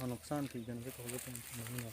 हाँ नुकसान थी जनते तो हो गए नहीं है